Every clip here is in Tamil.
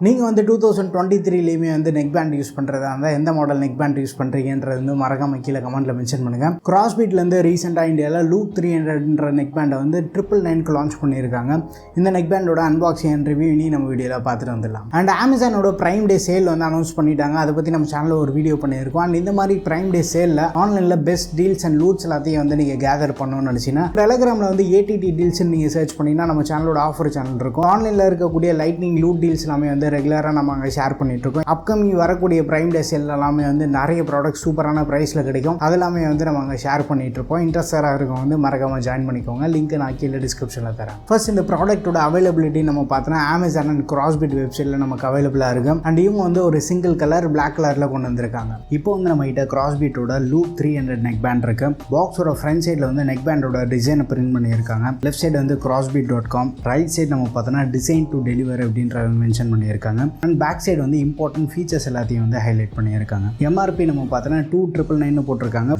நீங்கள் வந்து 2023லேயுமே வந்து நெக் பேண்ட் யூஸ் பண்ணுறதா இருந்தால் எந்த மாடல் நெக் பேண்ட் யூஸ் பண்ணுறீங்கன்றது வந்து மறக்காம கீழே கமெண்ட்டில் மென்ஷன் பண்ணுங்கள். கிராஸ்பீட்லேருந்து ரீசெண்டாக இந்தியாவில் லூப் 300ன்ற நெக் பேண்டை வந்து 999க்கு லான்ச் பண்ணியிருக்காங்க. இந்த நெக் பேண்டோட அன்பாக்சிங் அண்ட் ரிவ்யூ இனி நம்ம வீடியோவில் பார்த்துட்டு வந்துடலாம். அண்ட் அமேசானோட ப்ரைம் டே சேல் வந்து அனௌன்ஸ் பண்ணிட்டாங்க. அதை பற்றி நம்ம சேனலில் ஒரு வீடியோ பண்ணியிருக்கோம். அண்ட் இந்த மாதிரி ப்ரைம் டே சேலில் ஆன்லைனில் பெஸ்ட் டீல்ஸ் அண்ட் லூட்ஸ் எல்லாத்தையும் வந்து நீங்கள் கேதர் பண்ணணும்னு நினச்சிங்கன்னா டெலிகிராமில் வந்து ஏடிடி டீல்ஸ்ன்னு நீங்கள் சர்ச் பண்ணிங்கன்னா நம்ம சேனலோட ஆஃபர் சேனல் இருக்கும். ஆன்லைனில் இருக்கக்கூடிய லைட்னிங் லூட் டீல்ஸ் எல்லாமே வந்து ரெகுலராக நம்ம அங்கே ஷேர் பண்ணிட்டுருக்கோம். அப்கமிங் வரக்கூடிய ப்ரைம் டே சேல் எல்லாமே வந்து நிறைய ப்ராடக்ட் சூப்பரான ப்ரைஸில் கிடைக்கும். அதெல்லாமே வந்து நம்ம அங்கே ஷேர் பண்ணிட்டுருப்போம். இன்ட்ரெஸ்டாக இருக்கும் வந்து மறக்காமல் ஜாயின் பண்ணிக்கோங்க. லிங்க் நான் கீழே டிஸ்கிரிப்ஷனில் தரேன். ஃபர்ஸ்ட் இந்த ப்ராடக்ட்டோட அவைலபிலிட்டி நம்ம பார்த்தோன்னா அமேசான் அண்ட் கிராஸ்பீட் வெப்சைட்டில் நமக்கு அவைலபிளாக இருக்கும். அண்ட் இவங்க வந்து ஒரு சிங்கிள் கலர் பிளாக் கலரில் கொண்டு வந்திருக்காங்க. இப்போ வந்து நம்ம கிட்ட கிராஸ்பீட்டோட லூப் 300 நெக் பேண்ட் இருக்கு. பாக்ஸோட ஃப்ரண்ட் சைடில் வந்து நெக் பேண்டோட டிசைனை பிரிண்ட் பண்ணியிருக்காங்க. லெஃப்ட் சைடு வந்து crossbeat.com, ரைட் சைடு நம்ம பார்த்தோன்னா டிசைன் டு டெலிவர் அப்படின்ற மென்ஷன் பண்ணியிருக்காங்க. அண்ட் பேக் சைடு வந்து இம்பார்ட்டன்ட் ஃபீச்சர்ஸ் எல்லாத்தையும் வந்து ஹைலைட் பண்ணியிருக்காங்க. எம்ஆர்பி நம்ம பார்த்தோன்னா 2,999 போட்டிருக்காங்க.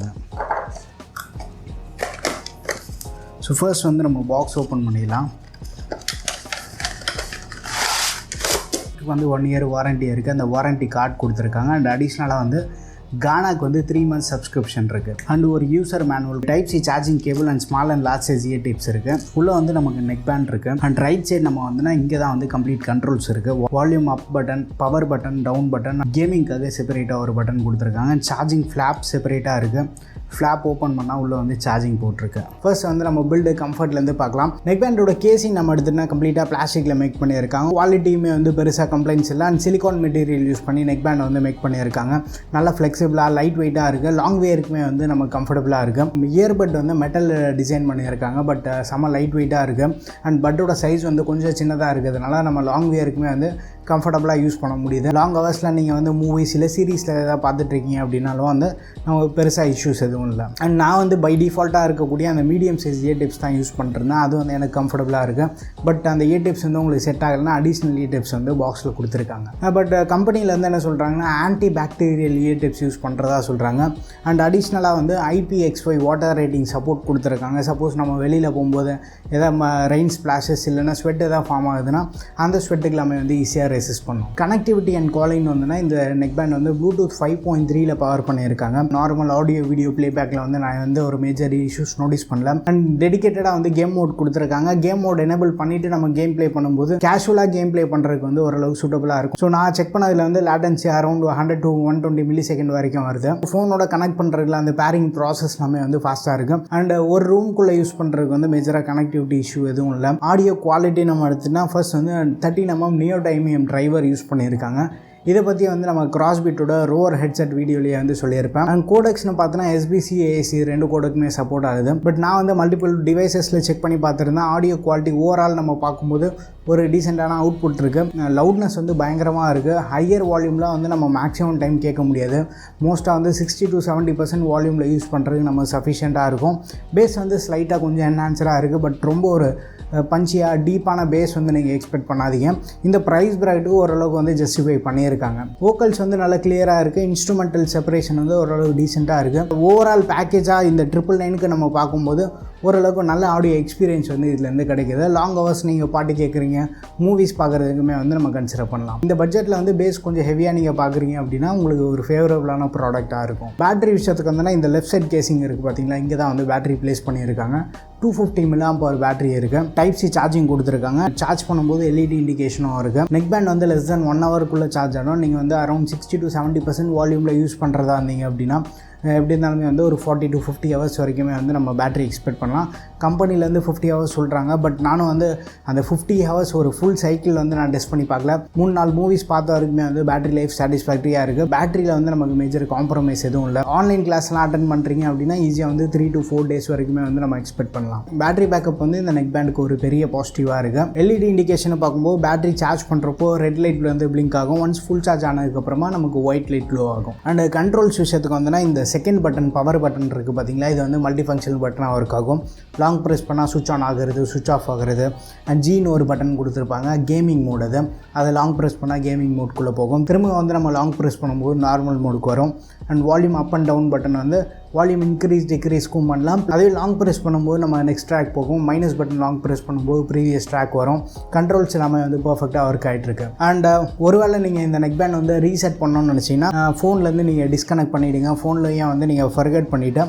ஸோ ஃபர்ஸ்ட் வந்து நம்ம பாக்ஸ் ஓப்பன் பண்ணிடலாம். வந்து 1 year வாரண்ட்டி இருக்குது. அந்த வாரண்ட்டி கார்டு கொடுத்துருக்காங்க. அண்ட் அடிஷ்னலாக வந்து கானாக்கு வந்து 3 months சப்ஸ்கிரிப்ஷன் இருக்குது. அண்ட் ஒரு user manual, type C charging cable and small and large size ear tips இருக்குது. உள்ளே வந்து நமக்கு நெக் பேண்ட் இருக்குது. அண்ட் ரைட் சைடு நம்ம வந்துன்னா இங்கே தான் வந்து கம்ப்ளீட் கண்ட்ரோல்ஸ் இருக்குது. Volume up button, power button, down button, கேமிங்காக செப்பரேட்டாக ஒரு பட்டன் கொடுத்துருக்காங்க. சார்ஜிங் ஃப்ளாப் செப்பரேட்டாக இருக்குது. ஃப்ளாப் ஓப்பன் பண்ணால் உள்ளே வந்து சார்ஜிங் போட்டிருக்கு. ஃபர்ஸ்ட் வந்து நம்ம பில்டு கம்ஃபர்ட்லேருந்து பார்க்கலாம். நெக் பேண்டோட கேசிங் நம்ம எடுத்துகிட்டா கம்ப்ளீட்டாக பிளாஸ்டிக்கில் மேக் பண்ணியிருக்காங்க. குவாலிட்டியுமே வந்து பெருசாக கம்ப்ளைண்ட்ஸ் இல்லை. அண்ட் சிலிகான் மெட்டீரியல் யூஸ் பண்ணி நெக் பேண்ட் வந்து மேக் பண்ணியிருக்காங்க. நல்லா ஃப்ளெக்சிபிளாக லைட் வெயிட்டாக இருக்குது. லாங் வேருக்குமே வந்து நம்ம கம்ஃபர்டபுளாக இருக்குது. இயர்பட் வந்து மெட்டல் டிசைன் பண்ணியிருக்காங்க. பட் செம்ம லைட் வெயிட்டாக இருக்குது. அண்ட் பட்டோட சைஸ் வந்து கொஞ்சம் சின்னதாக இருக்கிறதுனால நம்ம லாங் வேருக்குமே வந்து கம்ஃபர்டபுளாக யூஸ் பண்ண முடியுது. லாங் ஹவர்ஸில் நீங்கள் வந்து மூவிஸ் இல்லை சீரீஸில் எதாவது பார்த்துட்ருக்கீங்க அப்படின்னாலும் வந்து நம்ம பெருசாக இஷ்யூஸ் எதுவும் இல்லை. அண்ட் நான் வந்து பை டிஃபால்ட்டாக இருக்கக்கூடிய அந்த மீடியம் சைஸ் இயர் டிப்ஸ் தான் யூஸ் பண்ணிருந்தேன். அது வந்து எனக்கு கம்ஃபர்டபுளாக இருக்குது. பட் அந்த இயர் டிப்ஸ் வந்து உங்களுக்கு செட் ஆகலைன்னா அடிஷ்னல் இயர் டிப்ஸ் வந்து பாக்ஸில் கொடுத்துருக்காங்க. பட் கம்பெனியில் வந்து என்ன சொல்கிறாங்கன்னா anti bacterial year tips use பண்ணுறதா சொல்கிறாங்க. அண்ட் அடிஷ்னலாக வந்து IPX5 வாட்டர் ரேட்டிங் சப்போர்ட் கொடுத்துருக்காங்க. சப்போஸ் நம்ம வெளியில் போகும்போது எதாவது ரெயின் ஸ்பிளாஷஸ் இல்லைன்னா ஸ்வெட் எதாவது ஃபார்ம் ஆகுதுன்னா அந்த ஸ்வெட்டுக்கு எல்லாமே வந்து ஈஸியாக ரெசிஸ்ட் பண்ணும். கனெக்டிவிட்டி அண்ட் காலிங் வந்துன்னா இந்த நெக் பேண்ட் வந்து ப்ளூடூத் 5.3ல பவர் பண்ணியிருக்காங்க. நார்மல் ஆடியோ வீடியோ பிளேபேக்கில் வந்து நான் வந்து ஒரு மேஜர் இஷ்யூஸ் நோட்டீஸ் பண்ணல. அண்ட் டெடிகேட்டடாக வந்து கேம் மோட் கொடுத்துருக்காங்க. கேம் மோட் எனேபிள் பண்ணிவிட்டு நம்ம கேம் ப்ளே பண்ணும்போது கேஷுவலாக கேம் ப்ளே பண்ணுறதுக்கு வந்து ஓரளவு சூட்டபுளாக இருக்கும். ஸோ நான் செக் பண்ணதில் வந்து லேட்டன்சி அரௌண்ட் 100 to 120 மில்லிசெகண்ட் வரைக்கும் வருது. ஃபோனோட கனெக்ட் பண்ணுறதுல அந்த பேரிங் ப்ராசஸ் எல்லாமே வந்து ஃபாஸ்ட்டாக இருக்கும். அண்ட் ஒரு ரூம்குள்ளே யூஸ் பண்ணுறதுக்கு வந்து மேஜராக கனெக்டிவிட்டி இஷ்யூ எதுவும் இல்லை. ஆடியோ குவாலிட்டி நம்ம எடுத்துனா ஃபர்ஸ்ட் வந்து 13mm நியோடைமியம் டிரைவர் யூஸ் பண்ணியிருக்காங்க. இதை பற்றி வந்து நம்ம கிராஸ்பீட்டோட ரோவர் ஹெட்செட் வீடியோலேயே வந்து சொல்லியிருப்பேன். அண்ட் கோடெக்ஸ்னு பார்த்தோன்னா SBC AAC 2 கோடெக்குமே சப்போர்ட் ஆகுது. பட் நான் வந்து மல்டிபிள் டிவைசஸில் செக் பண்ணி பார்த்துருந்தேன். ஆடியோ குவாலிட்டி ஓவரால் நம்ம பார்க்கும்போது ஒரு டீசெண்டான அவுட்புட் இருக்குது. லவுட்னஸ் வந்து பயங்கரமாக இருக்குது. ஹையர் வால்யூமில் வந்து நம்ம மேக்ஸிமம் டைம் கேட்க முடியாது. மோஸ்ட்டாக வந்து 60 to 70% வால்யூமில் யூஸ் பண்ணுறதுக்கு நம்ம சஃபிஷியண்ட்டாக இருக்கும். பேஸ் வந்து ஸ்லைட்டாக கொஞ்சம் என்ஹான்ஸராக இருக்குது. பட் ரொம்ப ஒரு பஞ்சியாக டீப்பான பேஸ் வந்து நீங்கள் எக்ஸ்பெக்ட் பண்ணாதீங்க. இந்த ப்ரைஸ் பிராக்கெட்டுக்கு ஓரளவுக்கு வந்து ஜஸ்டிஃபை பண்ணியிருக்காங்க. வோக்கல்ஸ் வந்து நல்லா கிளியராக இருக்குது. இன்ஸ்ட்ருமெண்டல் செப்பரேஷன் வந்து ஓரளவு டீசெண்டாக இருக்குது. ஓவரால் பேக்கேஜாக இந்த 999க்கு நம்ம பார்க்கும்போது ஓரளவுக்கு நல்ல ஆடியோ எக்ஸ்பீரியன்ஸ் வந்து இதுலேருந்து கிடைக்கிது. லாங் ஹவர்ஸ் நீங்கள் பாட்டு கேட்குறீங்க, மூவிஸ் பார்க்குறதுக்குமே வந்து நம்ம கன்சிடர் பண்ணலாம். இந்த பட்ஜெட்டில் வந்து பேஸ் கொஞ்சம் ஹெவியாக நீங்கள் பார்க்குறீங்க அப்படின்னா உங்களுக்கு ஒரு ஃபேவரபுளான ப்ராடக்டாக இருக்கும். பேட்டரி விஷயத்துக்கு வந்தோன்னா இந்த லெஃப்ட் சைட் கேசிங் இருக்குது பார்த்தீங்களா, இங்கே தான் வந்து பேட்டரி ப்ளேஸ் பண்ணியிருக்காங்க. 250 mAh பேட்டரி இருக்குது. டைப் சி சார்ஜிங் கொடுத்துருக்காங்க. சார்ஜ் பண்ணும்போது LED இண்டிகேஷனும் இருக்குது. நெக் பேண்ட் வந்து less than 1 hourக்குள்ளே சார்ஜ் ஆகும். நீங்கள் வந்து அரௌண்ட் 60 to 70% வால்யூமில் யூஸ் பண்ணுறதா இருந்தீங்க அப்படின்னா எப்படி இருந்தாலுமே வந்து ஒரு 40 to 50 hours வரைக்குமே வந்து நம்ம பேட்டரி எக்ஸ்பெக்ட் பண்ணலாம். கம்பெனிலேருந்து 50 hours சொல்கிறாங்க. பட் நானும் வந்து அந்த 50 hours ஒரு ஃபுல் சைக்கிள் வந்து நான் டெஸ்ட் பண்ணி பார்க்கல. 3-4 மூவிஸ் பார்த்த வரைக்குமே வந்து பேட்டரி லைஃப் சாட்டிஸ்ஃபேக்டரியாக இருக்குது. பேட்டரியில் வந்து நமக்கு மேஜர் காம்ப்ரமைஸ் எதுவும் இல்லை. ஆன்லைன் கிளாஸ்லாம் அட்டன் பண்ணுறீங்க அப்படின்னா ஈஸியாக வந்து 3 to 4 days வரைக்குமே வந்து நம்ம எக்ஸ்பெக்ட் பண்ணலாம். பேட்டரி பேக்கப் வந்து இந்த நெக் பேண்டுக்கு ஒரு பெரிய பாசிட்டிவாக இருக்குது. LED இண்டிகேஷனை பார்க்கும்போது பேட்டரி சார்ஜ் பண்ணுறப்போ ரெட் லைட் வந்து பிளிங்க் ஆகும். ஒன்ஸ் ஃபுல் சார்ஜ் ஆனதுக்கப்புறமா நமக்கு ஒயிட் லைட் க்ளோ ஆகும். அண்ட் கண்ட்ரோல்ஸ் விஷயத்துக்கு வந்துன்னா இந்த செகண்ட் பட்டன் பவர் பட்டன் இருக்குது பார்த்தீங்களா, இது வந்து மல்டி ஃபங்க்ஷனல் பட்டனாக ஒர்க் ஆகும். லாங் ப்ரெஸ் பண்ணால் சுவிட்ச் ஆன் ஆகிறது, சுவிட்ச் ஆஃப் ஆகிறது. அண்ட் ஜீன்னு ஒரு பட்டன் கொடுத்துருப்பாங்க, கேமிங் மோட். அதை லாங் ப்ரெஸ் பண்ணால் கேமிங் மோட்குள்ளே போகும். திரும்ப வந்து நம்ம லாங் ப்ரெஸ் பண்ணும்போது நார்மல் மோடுக்கு வரும். And volume up and down button வந்து வால்யூம் இன்க்ரீஸ் டிக்ரீஸ்க்கும் பண்ணலாம். அதே லாங் ப்ரெஸ் பண்ணும்போது நம்ம நெக்ஸ்ட் ட்ராக் போகும், மைனஸ் பட்டன் லாங் ப்ரெஸ் பண்ணும்போது ப்ரீவியஸ் ட்ராக் வரும். கண்ட்ரோல்ஸ் எல்லாமே வந்து பர்ஃபெக்டாக ஒர்க் ஆகிட்டுருக்கு. அண்ட் ஒருவேளை நீங்கள் இந்த நெக் பேண்ட் வந்து ரீசெட் பண்ணணும்னு நினச்சிங்கன்னா ஃபோன்லேருந்து நீங்கள் டிஸ்கனெக்ட் பண்ணிவிடுங்க. ஃபோன்லையும் வந்து நீங்கள் ஃபர்கெட் பண்ணிவிட்டு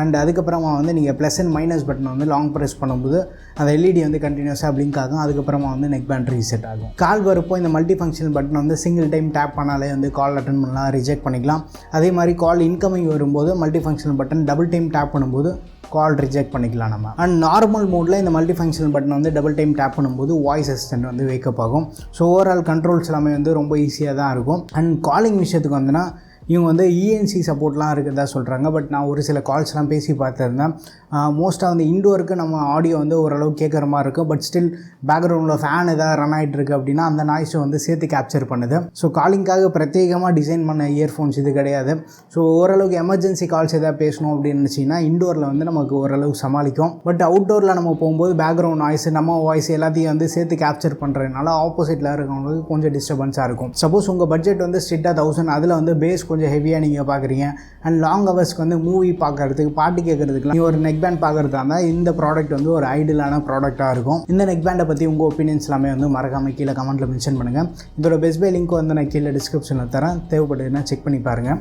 அண்ட் அதுக்கப்புறமா வந்து நீங்கள் ப்ளஸ் அண்ட் மைனஸ் பட்டன் வந்து லாங் ப்ரெஸ் பண்ணும்போது அந்த எல்இடி வந்து கண்டினியூஸாக பிளிங்க் ஆகும். அதுக்கப்புறமா வந்து நெக் பேண்ட் ரீசெட் ஆகும். கால் வரப்போ இந்த மல்டி ஃபங்க்ஷன் பட்டன் வந்து சிங்கிள் டைம் டேப் பண்ணாலே வந்து கால் அட்டன் பண்ணலாம், ரிஜெக்ட் பண்ணிக்கலாம். அதே மாதிரி கால் இன்கமிங் வரும்போது multi function button double time tap பண்ணும்போது கால் ரிஜெக்ட் பண்ணிக்கலாம் நம்ம. அண்ட் நார்மல் மோடில் இந்த மல்டி ஃபங்க்ஷனல் பட்டன் வந்து டபுள் டைம் டேப் பண்ணும்போது வாய்ஸ் அசிஸ்டன்ட் வந்து வேக்கப் ஆகும். ஸோ ஓவரால் கண்ட்ரோல்ஸ் எல்லாமே வந்து ரொம்ப ஈஸியாக தான் இருக்கும். அண்ட் காலிங் விஷயத்துக்கு வந்துன்னா இவங்க வந்து இஎன்சி சப்போர்ட்லாம் இருக்கிறதா சொல்கிறாங்க. பட் நான் ஒரு சில கால்ஸ்லாம் பேசி பார்த்துருந்தேன். மோஸ்ட்டாக வந்து இண்டோருக்கு நம்ம ஆடியோ வந்து ஓரளவு கேட்குற மாதிரி இருக்கும். பட் ஸ்டில் பேக்ரவுண்டில் ஃபேன் எதாவது ரன் ஆகிட்டு இருக்குது அப்படின்னா அந்த நாய்ஸை வந்து சேர்த்து கேப்சர் பண்ணுது. ஸோ காலிங்காக பிரத்யேகமாக டிசைன் பண்ண இயர்ஃபோன்ஸ் இது கிடையாது. ஸோ ஓரளவுக்கு எமர்ஜென்சி கால்ஸ் எதாவது பேசணும் அப்படின்னு நினச்சிங்கன்னா இண்டோரில் வந்து நமக்கு ஓரளவுக்கு சமாளிக்கும். பட் அவுட்டோரில் நம்ம போகும்போது பேக்ரவுண்ட் நாய்ஸ் நம்ம வாய்ஸ் எல்லாத்தையும் வந்து சேர்த்து கேப்சர் பண்ணுறதுனால ஆப்போசிட்டில் இருக்கவங்களுக்கு கொஞ்சம் டிஸ்டர்பன்ஸாக இருக்கும். சப்போஸ் உங்கள் பட்ஜெட் வந்து ஸ்ட்ரிக்டாக 1000, அதில் வந்து பேஸ் கொஞ்சம் ஹெவியாக நீங்கள் பார்க்குறீங்க அண்ட் லாங் ஹவர்ஸ்க்கு வந்து மூவி பார்க்குறதுக்கு பாட்டு கேட்குறதுக்குலாம் நீங்கள் ஒரு நெக் பேண்ட் பார்க்குறதா இருந்தால் இந்த ப்ராடக்ட் வந்து ஒரு ஐடியலான ப்ராடக்டாக இருக்கும். இந்த நெக் பேண்டை பற்றி உங்கள் ஒப்பீனியன்ஸ் எல்லாமே வந்து மறக்காமல் கீழே கமெண்ட்டில் மென்ஷன் பண்ணுங்கள். இதோட பெஸ்ட் பை லிங்க் வந்து நான் கீழே டிஸ்கிரிப்ஷனில் தரேன், தேவைப்படுதுன்னா செக் பண்ணி பாருங்கள்.